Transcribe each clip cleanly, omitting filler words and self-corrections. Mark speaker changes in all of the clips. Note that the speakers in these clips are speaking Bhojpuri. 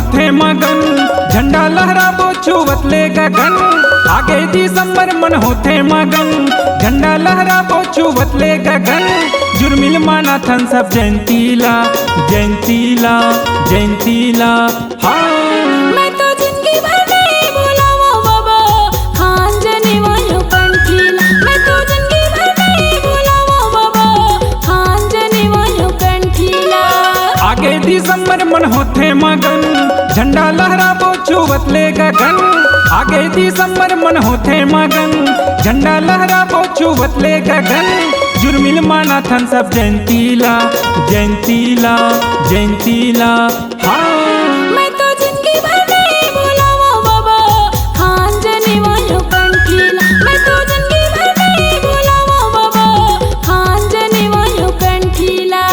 Speaker 1: होते मगन, झंडा लहराबो छुवत ले गगन। आगे दिसंबर मन होते मगन, झंडा लहराबो छुवत ले गगन। जुर्मिल माना थन सब जयंतीला जयंतीला जयंतीला। हाँ
Speaker 2: मैं तो जिंदगी भर नहीं भूला वो बाबा खान जनेवायो कंठीला। मैं तो जिंदगी भर नहीं भूला वो बाबा खान जनेवायो कंठीला।
Speaker 1: आगे दिसंबर मन होते मगन, झंडा लहराबो छुवत ले गगन। आगे दिसंबर मन होते मगन, झंडा लहराबो छुवत ले गगन। जुर्मिल माना थन सब जयंतीला जयंतीला जयंतीला। हाँ
Speaker 2: मैं तो जिंदगी भर नहीं भूला वो बाबा खान जनेवायो कंठीला। मैं तो जिंदगी भर नहीं भूला वो बाबा खान जनेवायो कंठीला।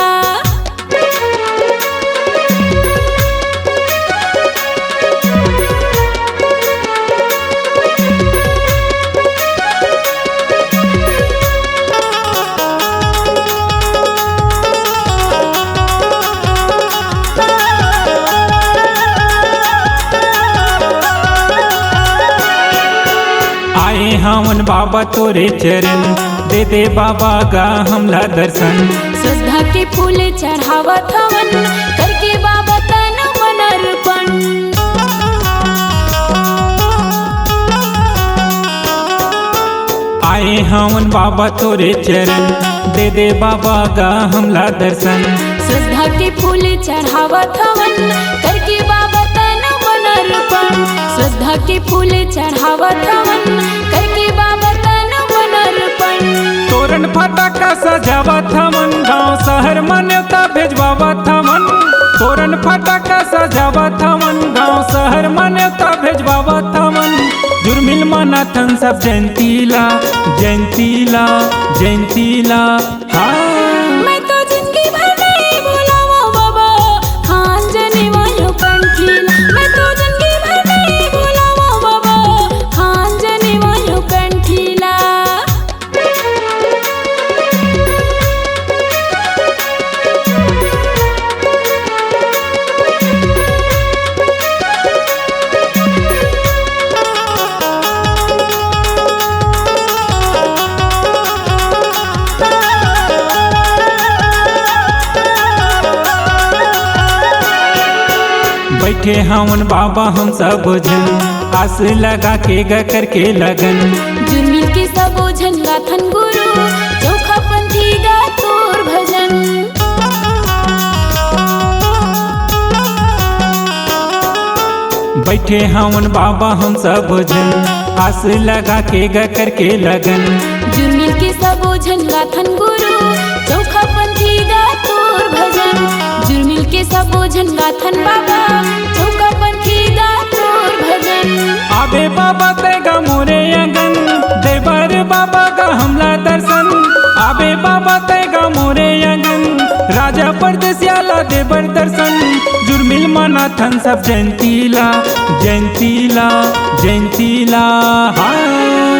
Speaker 1: आए हमन बाबा तोरे चरण, दे दे बाबा गा हमला दर्शन।
Speaker 2: श्रद्धा के फूल चढ़ावत हवन, करके बाबा तन मन अर्पण।
Speaker 1: आए हमन बाबा तोरे चरण, दे दे बाबा गा हमला दर्शन।
Speaker 2: श्रद्धा के फूल चढ़ावत हवन, करके बाबा तन मन अर्पण। श्रद्धा के फूल चढ़ावत हवन, करके बाबा तन मन अर्पण।
Speaker 1: तोरण फटाका सजावत हमन, गाँव शहर मान्यता भेजवावत हमन। तोरण फटाका सजावत हमन, गाँव शहर मान्यता भेजवावत हमन। जुर्मिल माना थन सब जयंतीला जयंतीला जयंतीला। हाँ
Speaker 2: मैं तो जिंदगी भर नहीं भूला वो बाबा खान जनेवायो कंठीला। मैं तो जिंदगी भर नहीं भूला वो बाबा खान जनेवायो कंठीला।
Speaker 1: बैठे हमन बाबा हम सब जन, आस लगा के ग करके लगन।
Speaker 2: जुर्मिल के सब ओझन गाथन गुरु, चोखा पंथी गा तोर भजन।
Speaker 1: बैठे हमन बाबा हम सब जन, आस लगा के ग करके लगन।
Speaker 2: जुर्मिल के सब ओझन गाथन गुरु, चोखा पंथी गा तोर भजन। जुर्मिल के सब ओझन गाथन बाबा, चोखा पंथी गा तोर भजन।
Speaker 1: आबे बाबा तेगा मोरे अगन, देवर बाबा का हमला दर्शन। आबे बाबा तेगा मोरे अगन, राजा परदेसियाला देवर दर्शन। जुर्मिल माना थन सब जयंतीला जयंतीला जयंतीला। हाँ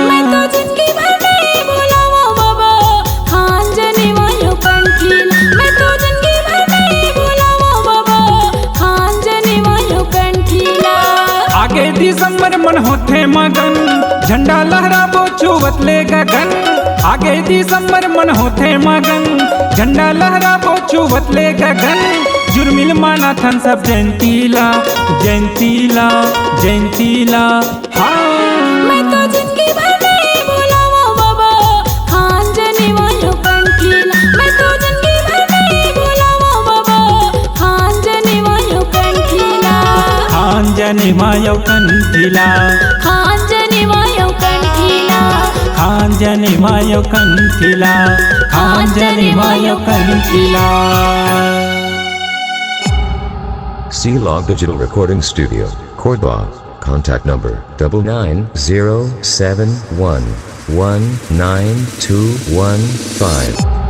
Speaker 2: मैं तो जिंदगी भर नहीं भूला वो बाबा खान जनेवायो कंठीला। मैं तो जिंदगी भर नहीं भूला वो बाबा खान जनेवायो कंठीला।
Speaker 1: आगे दिसंबर मन होते मगन, झंडा लहराबो छुवत ले गगन। आगे दिसंबर मन होते मगन, झंडा लहराबो छुवत ले गगन। जुर्मिल माना थन सब जयंतीला जयंतीला जयंतीला। हाँ
Speaker 2: मैं तो जिंदगी भर नहीं भूला वो बाबा खान जनेवायो कंठीला। मैं तो जिंदगी भर नहीं भूला वो बाबा खान जनेवायो कंठीला।
Speaker 1: खान जनेवायो कंठीला,
Speaker 2: खान जनेवायो कंठीला।
Speaker 1: खान जनेवायो कंठीला, खान जनेवायो कंठीला।
Speaker 3: C-Log Digital Recording Studio, Cordoba. Contact number 99071192115.